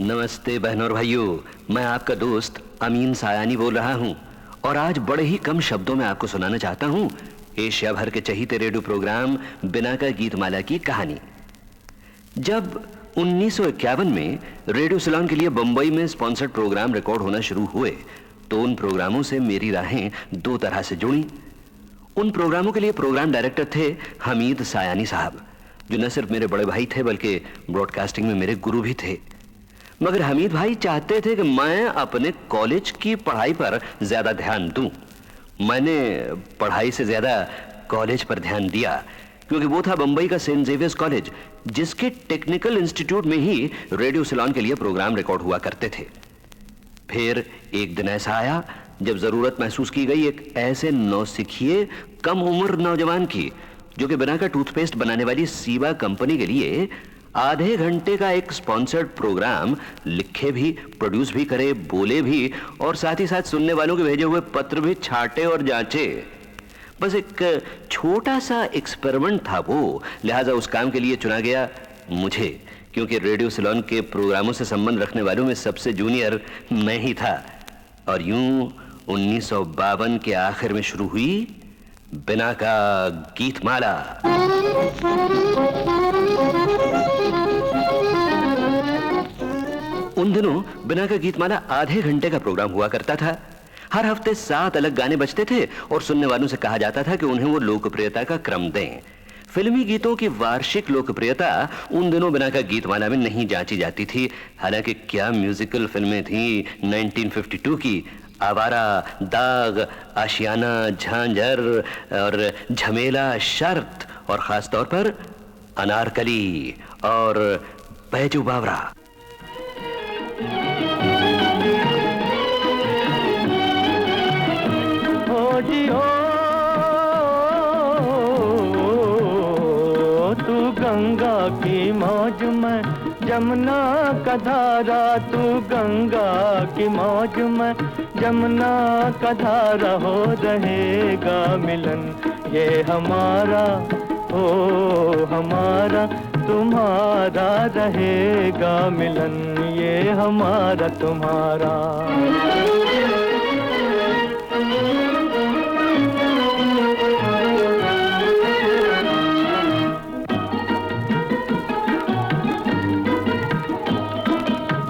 नमस्ते बहनों और भाइयों, मैं आपका दोस्त अमीन सायानी बोल रहा हूं और आज बड़े ही कम शब्दों में आपको सुनाना चाहता हूं एशिया भर के चहीते रेडियो प्रोग्राम बिना का गीतमाला की कहानी। जब 1951 में रेडियो सिलोन के लिए बंबई में स्पॉन्सर्ड प्रोग्राम रिकॉर्ड होना शुरू हुए तो उन प्रोग्रामों से मेरी राहें दो तरह से जुड़ी। उन प्रोग्रामों के लिए प्रोग्राम डायरेक्टर थे हमीद सायानी साहब, जो न सिर्फ मेरे बड़े भाई थे बल्कि ब्रॉडकास्टिंग में मेरे गुरु भी थे। मगर हमीद भाई चाहते थे कि मैं अपने कॉलेज की पढ़ाई पर ज्यादा ध्यान दूं। मैंने पढ़ाई से ज्यादा कॉलेज पर ध्यान दिया, क्योंकि वो था बंबई का सेंट जेवियर्स कॉलेज, जिसके टेक्निकल इंस्टीट्यूट में ही रेडियो सिलोन के लिए प्रोग्राम रिकॉर्ड हुआ करते थे। फिर एक दिन ऐसा आया जब जरूरत महसूस की गई एक ऐसे नौसिखिए कम उम्र नौजवान की, जो कि बिना का टूथपेस्ट बनाने वाली सीबा कंपनी के लिए आधे घंटे का एक स्पॉन्सर्ड प्रोग्राम लिखे भी, प्रोड्यूस भी करे, बोले भी और साथ ही साथ सुनने वालों के भेजे हुए पत्र भी छाटे और जांचे। बस एक छोटा सा एक्सपेरिमेंट था वो, लिहाजा उस काम के लिए चुना गया मुझे, क्योंकि रेडियो सिलोन के प्रोग्रामों से संबंध रखने वालों में सबसे जूनियर मैं ही था। और यूं 1952 के आखिर में शुरू हुई बिना का गीतमाला। उन दिनों बिना का गीतमाला आधे घंटे का प्रोग्राम हुआ करता था। हर हफ्ते 7 अलग गाने बजते थे और सुनने वालों से कहा जाता था कि उन्हें वो लोकप्रियता का क्रम दें। फिल्मी गीतों की वार्षिक लोकप्रियता उन दिनों बिना का गीतमाला में नहीं जांची जाती थी। हालांकि क्या म्यूजिकल फिल्में थीं 1952 की, आवारा, दाग, आशियाना, झांझर और झमेला, शर्त और खास तौर पर अनारकली और बैजू बावरा। तू गंगा की मौज में जमुना का धारा, तू गंगा की मौज में जमुना का धारा, हो रहेगा मिलन ये हमारा, ओ हमारा तुम्हारा, रहेगा मिलन ये हमारा तुम्हारा।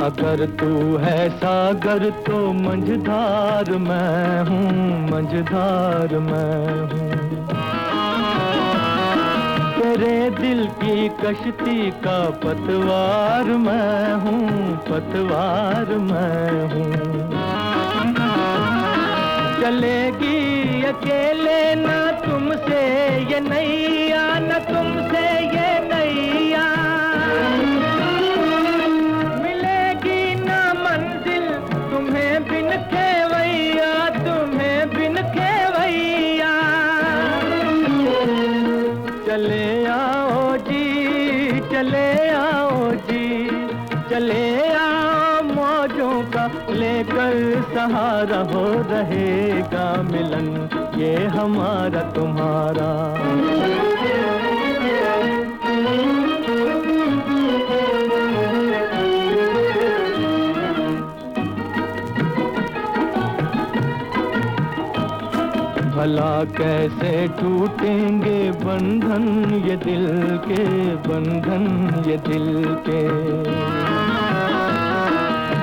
अगर तू है सागर तो मंझधार मैं हूँ, मंझधार मैं हूँ। तेरे दिल की कश्ती का पतवार मैं हूँ, पतवार मैं हूँ। चलेगी अकेले ना तुमसे ये नैया, ना तुमसे ये नैया। चले आओ जी, चले आओ जी, चले आओ मौजों का लेकर सहारा, हो रहेगा मिलन ये हमारा तुम्हारा। भला कैसे टूटेंगे बंधन ये दिल के, बंधन ये दिल के।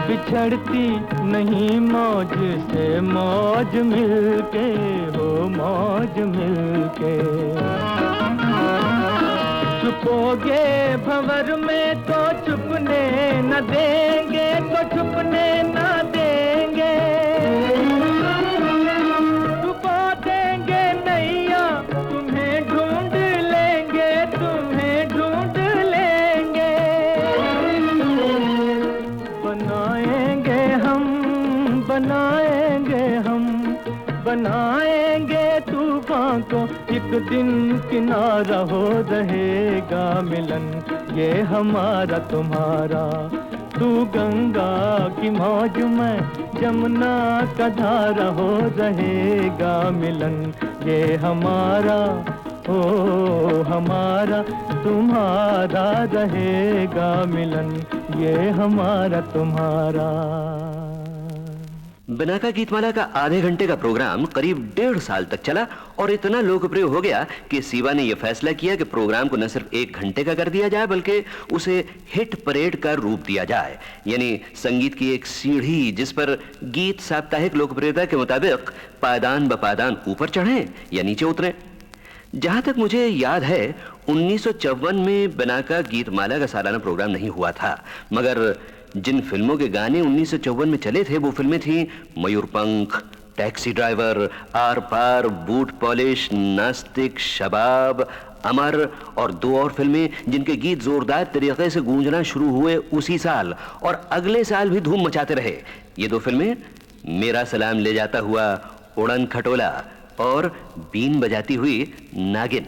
बिछड़ती नहीं मौज से मौज मिलके, हो मौज मिलके। छुपोगे भंवर में तो छुपने न देंगे, तो छुपने न देंगे। बनाएंगे तूफान को एक दिन किनारा, हो रहेगा मिलन ये हमारा तुम्हारा। तू गंगा की मौज में जमुना का धारा, हो रहेगा मिलन ये हमारा, ओ हमारा तुम्हारा रहेगा मिलन, ये हमारा तुम्हारा। बिनाका गीतमाला का आधे घंटे का प्रोग्राम करीब 1.5 साल तक चला और इतना लोकप्रिय हो गया कि सीवा ने यह फैसला किया कि प्रोग्राम को न सिर्फ 1 घंटे का कर दिया जाए बल्कि उसे हिट परेड का रूप दिया जाए, यानी संगीत की एक सीढ़ी जिस पर गीत साप्ताहिक लोकप्रियता के मुताबिक पायदान ब पायदान ऊपर चढ़े या नीचे उतरे। जहां तक मुझे याद है 1954 में बिनाका गीतमाला का सालाना प्रोग्राम नहीं हुआ था, मगर जिन फिल्मों के गाने 1954 में चले थे वो फिल्में थीं Mayurpankh, Taxi Driver, Aar Paar, Boot Polish, Naastik, Shabab, अमर और 2 और फिल्में जिनके गीत जोरदार तरीके से गूंजना शुरू हुए उसी साल और अगले साल भी धूम मचाते रहे। ये 2 फिल्में मेरा सलाम ले जाता हुआ उड़न खटोला और बीन बजाती हुई नागिन।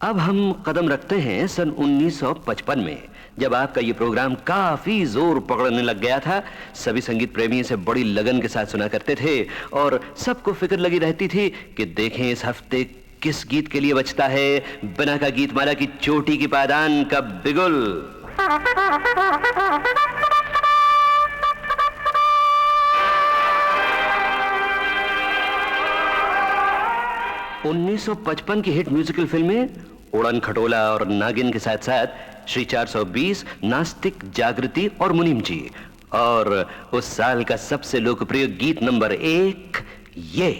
अब हम कदम रखते हैं सन 1955 में, जब आपका ये प्रोग्राम काफी जोर पकड़ने लग गया था। सभी संगीत प्रेमी इसे बड़ी लगन के साथ सुना करते थे और सबको फिक्र लगी रहती थी कि देखें इस हफ्ते किस गीत के लिए बचता है बिनाका गीतमाला की चोटी की पायदान का बिगुल। 1955 की हिट म्यूजिकल फिल्में उड़न खटोला और नागिन के साथ साथ श्री 420, नास्तिक, जागृति और मुनीम जी, और उस साल का सबसे लोकप्रिय गीत नंबर 1 ये।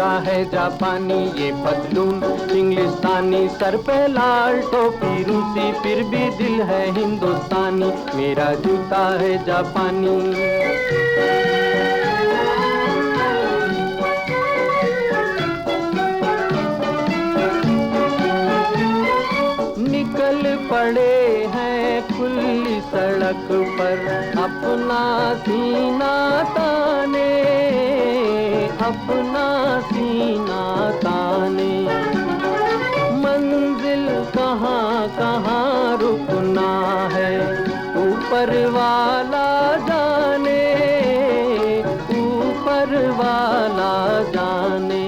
जूता है जापानी, ये पतलून इंग्लिस्तानी, सर पे लाल टोपी रूसी, फिर भी दिल है हिंदुस्तानी, मेरा जूता है जापानी। निकल पड़े हैं खुली सड़क पर अपना सीना ताने, अपना सीना ताने, मंजिल कहाँ कहाँ रुकना है ऊपर वाला जाने, ऊपर वाला जाने।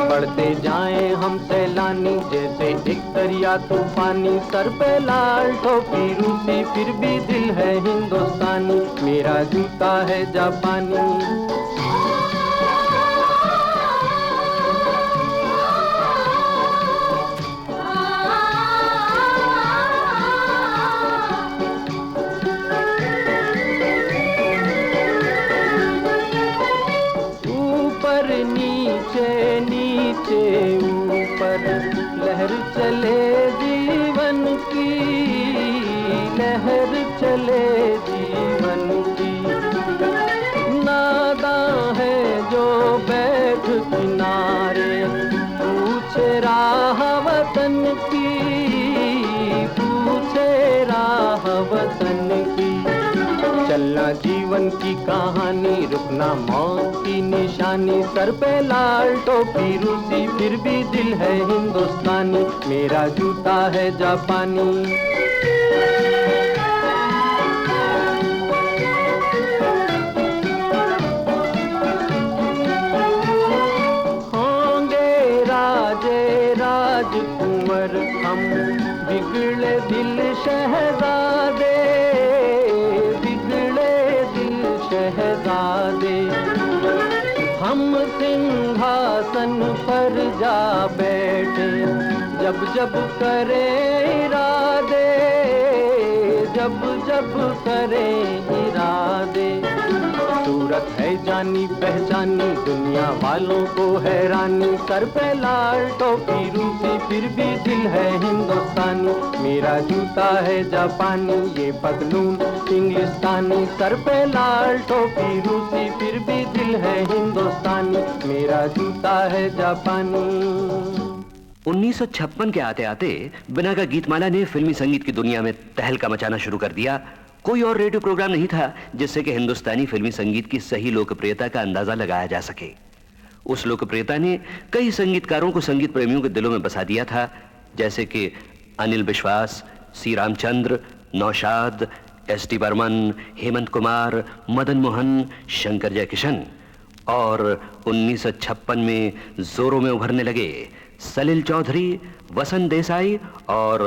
बढ़ते जाएं हम सैलानी जैसे एक दरिया तूफानी, सर पे लाल टोपी रूसी, फिर भी दिल है हिंदुस्तानी, मेरा जूता है जापानी। नीचे नीचे ऊपर लहर चले जीवन की, लहर चले जीवन की। नादां है जो बैठ किनारे पूछे राह वतन की, पूछे राह वतन की। चलना जीवन की कहानी, रुकना मौत की निशानी, सर पे लाल टोपी रूसी, फिर भी दिल है हिंदुस्तानी, मेरा जूता है जापानी। होंगे राजे राजकुंवर हम, बिगड़े दिल शहजादे, शहजादे। हम सिंहासन पर जा बैठे जब जब करे इरादे, जब जब करे इरादे। सूरत है जानी पहचानी, दुनिया वालों को हैरानी, सर पे लाल टोपी रूसी, फिर भी दिल है हिंदुस्तानी, मेरा जूता है जापानी, ये पतलून इंग्लिस्तानी, सर पे लाल टोपी रूसी, फिर भी दिल है हिंदुस्तानी, मेरा जूता है जापानी। 1956 के आते आते बिना का गीतमाला ने फिल्मी संगीत की दुनिया में तहलका मचाना शुरू कर दिया। कोई और रेडियो प्रोग्राम नहीं था जिससे कि हिंदुस्तानी फिल्मी संगीत की सही लोकप्रियता का अंदाजा लगाया जा सके। उस लोकप्रियता ने कई संगीतकारों को संगीत प्रेमियों के दिलों में बसा दिया था, जैसे कि अनिल विश्वास, सी रामचंद्र, नौशाद, एस.टी. बर्मन, हेमंत कुमार, मदन मोहन, शंकर जयकिशन। और 1956 में जोरों में उभरने लगे सलिल चौधरी, वसंत देसाई और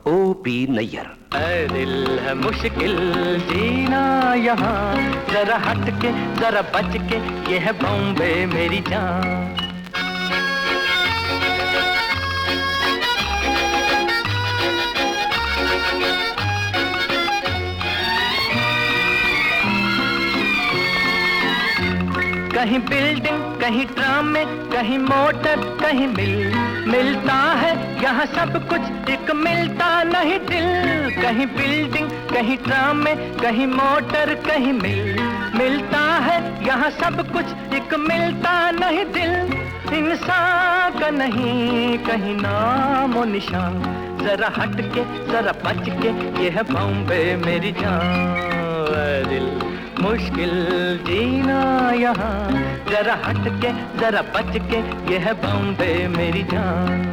ओ.पी. नैयर। ऐ दिल है मुश्किल जीना यहाँ, जरा हट के जरा बच के, ये है बॉम्बे मेरी जान। कहीं बिल्डिंग, कहीं ट्राम में, कहीं मोटर, कहीं मिलता है यहाँ सब कुछ, एक मिलता नहीं दिल। कहीं बिल्डिंग, कहीं ट्राम में, कहीं मोटर, कहीं मिलता है यहाँ सब कुछ, एक मिलता नहीं दिल। इंसान का नहीं कहीं नाम और निशान, जरा हट के जरा बच के, ये है बॉम्बे मेरी जान। दिल मुश्किल जीना यहाँ, जरा हट के जरा बच के, ये है बॉम्बे मेरी जान।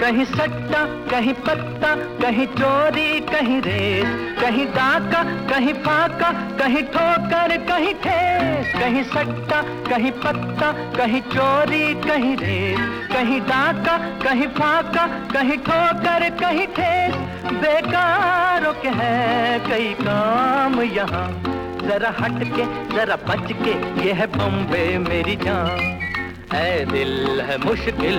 कहीं सट्टा, कहीं पत्ता, कहीं चोरी, कहीं रेस, कहीं डाका, कहीं फाका, कहीं ठोकर, कहीं ठेस। कहीं सट्टा, कहीं पत्ता, कहीं चोरी, कहीं रेस, कहीं डाका, कहीं फाका, कहीं ठोकर, कहीं ठेस। बेकारों के है कई काम यहाँ, जरा हट के जरा बच के, ये है बॉम्बे मेरी जान। ऐ दिल है मुश्किल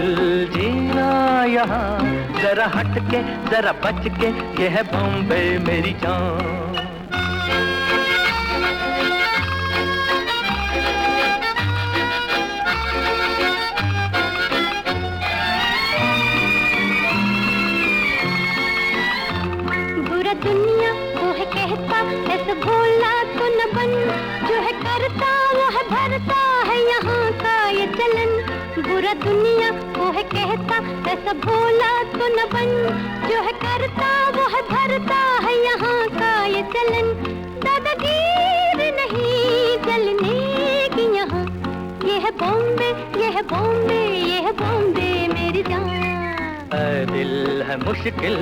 जीना यहाँ, जरा हट के जरा बच के, ये है बॉम्बे मेरी जान। बुरा दुनिया वो है कहता, ऐसा भोला तो न बन, जो है करता वो है भरता है यहाँ का ये चलन। बुरा दुनिया वो है कहता, ऐसा भोला तो न बन, जो है करता वो है भरता है यहाँ का ये चलन। दादागीर नहीं चलने की यहाँ, ये है बॉम्बे, ये है बॉम्बे, ये है बॉम्बे मेरी जान। ऐ दिल है मुश्किल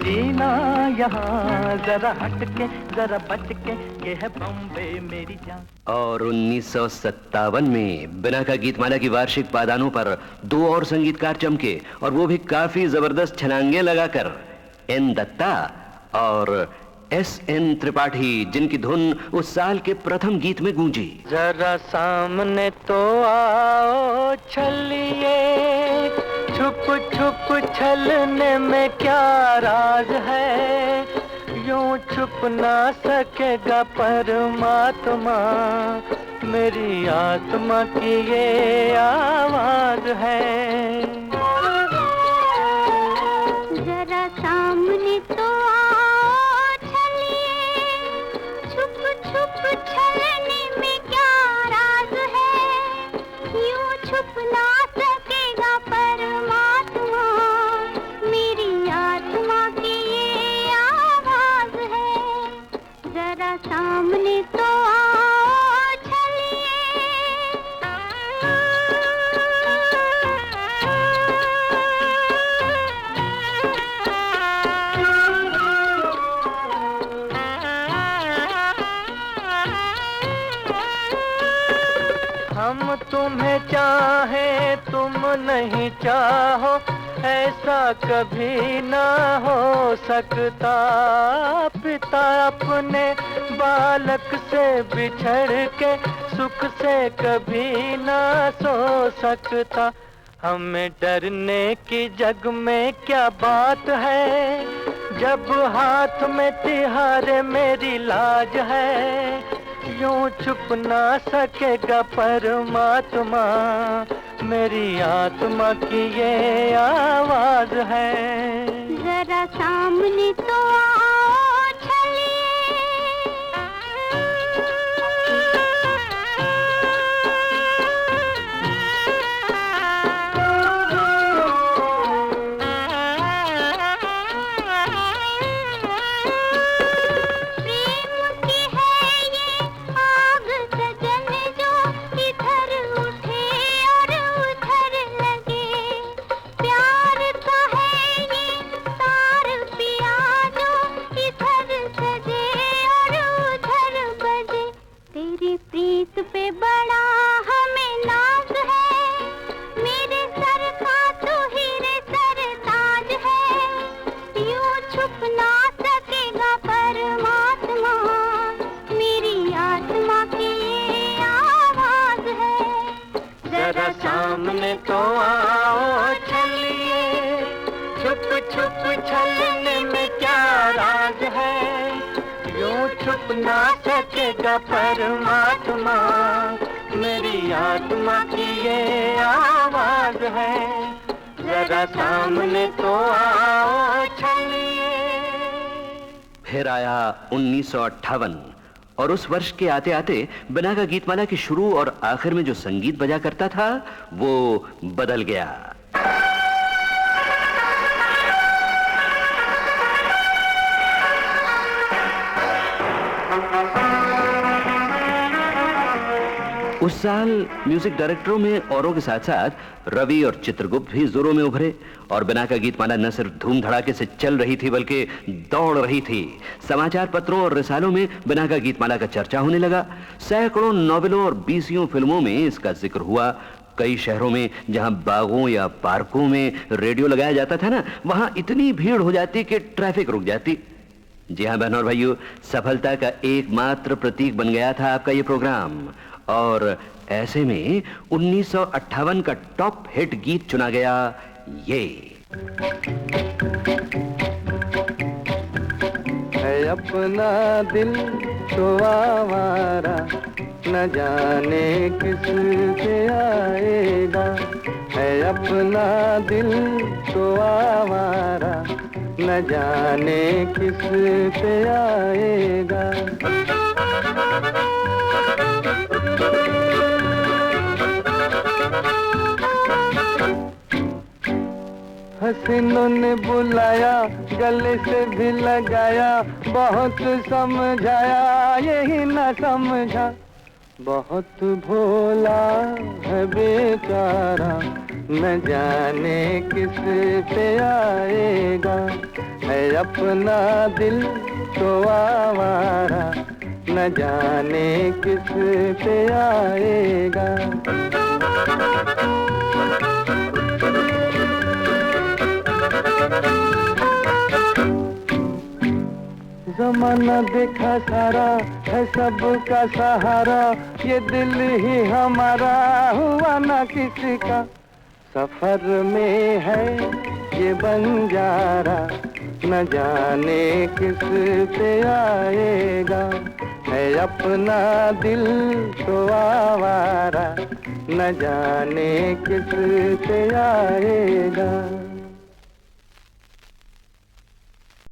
जीना यहाँ, जरा हट के जरा बच के, ये है बॉम्बे मेरी जान। और 1957 में बिना का गीतमाला की वार्षिक पादानों पर 2 और संगीतकार चमके, और वो भी काफी जबरदस्त छलांगे लगाकर। एन दत्ता और SN त्रिपाठी, जिनकी धुन उस साल के प्रथम गीत में गूंजी। जरा सामने तो आओ छलिए, छुप छुप छलने में क्या राज है, यूं छुप ना सकेगा परमात्मा, मेरी आत्मा की ये आवाज है। जरा सामने तो आओ छलिए, छुप छुप छलने में क्या राज है, यूं छुप ना सकेगा परमात्मा, मेरी आत्मा की ये आवाज है। जरा सामने तो आओ छलिए। हम तुम्हें चाहें तुम नहीं चाहो, ऐसा कभी ना हो सकता। पिता अपने बालक से बिछड़ के सुख से कभी ना सो सकता। हमें डरने की जग में क्या बात है, जब हाथ में तिहारे मेरी लाज है, यूं छुप ना सकेगा परमात्मा, मेरी आत्मा की ये आवाज है। जरा सामने तो आओ छलिए। प्रीत पे बड़ा हमें नाज है, मेरे सर का तो हीरे सरताज है, यूं छुप ना सकेगा परमात्मा, मेरी आत्मा की ये आवाज है। जरा सामने तो आओ छलिए, छुप छुप छलने में क्या राज है, यूं छुप ना सकेगा परमात्मा, मेरी आत्मा की ये आवाज है। जरा सामने तो आओ छलिए। फिर आया 1958, और उस वर्ष के आते आते बिना का गीतमाला की शुरू और आखिर में जो संगीत बजा करता था वो बदल गया। उस साल म्यूजिक डायरेक्टरों में औरों के साथ साथ रवि और चित्रगुप्त भी जोरों में उभरे, और बिना का गीतमाला न सिर्फ धूम धड़ाके से चल रही थी बल्कि दौड़ रही थी। समाचार पत्रों और रिसालों में बिना का गीतमाला का चर्चा होने लगा। सैकड़ों नॉवेलों और 20 फिल्मों में इसका जिक्र हुआ। कई शहरों में जहां बागों या पार्कों में रेडियो लगाया जाता था ना, वहां इतनी भीड़ हो जाती कि ट्रैफिक रुक जाती। जी हाँ बहनों और भाइयों, सफलता का एकमात्र प्रतीक बन गया था आपका ये प्रोग्राम। और ऐसे में 1958 का टॉप हिट गीत चुना गया ये। है अपना दिल तो आवारा, न जाने किस से आएगा। है अपना दिल तो आवारा, न जाने किस से आएगा। हसीनों ने बुलाया, गले से भी लगाया, बहुत समझाया यही न समझा। बहुत भोला है बेचारा, न जाने किस पे आएगा। है अपना दिल तो आवारा, न जाने किस पे आएगा। जमाना देखा सारा है सबका सहारा, ये दिल ही हमारा हुआ ना किसी का। सफर में है ये बंजारा, न जाने किस पे आएगा। है अपना दिल तो आवारा, न जाने किस पे आएगा।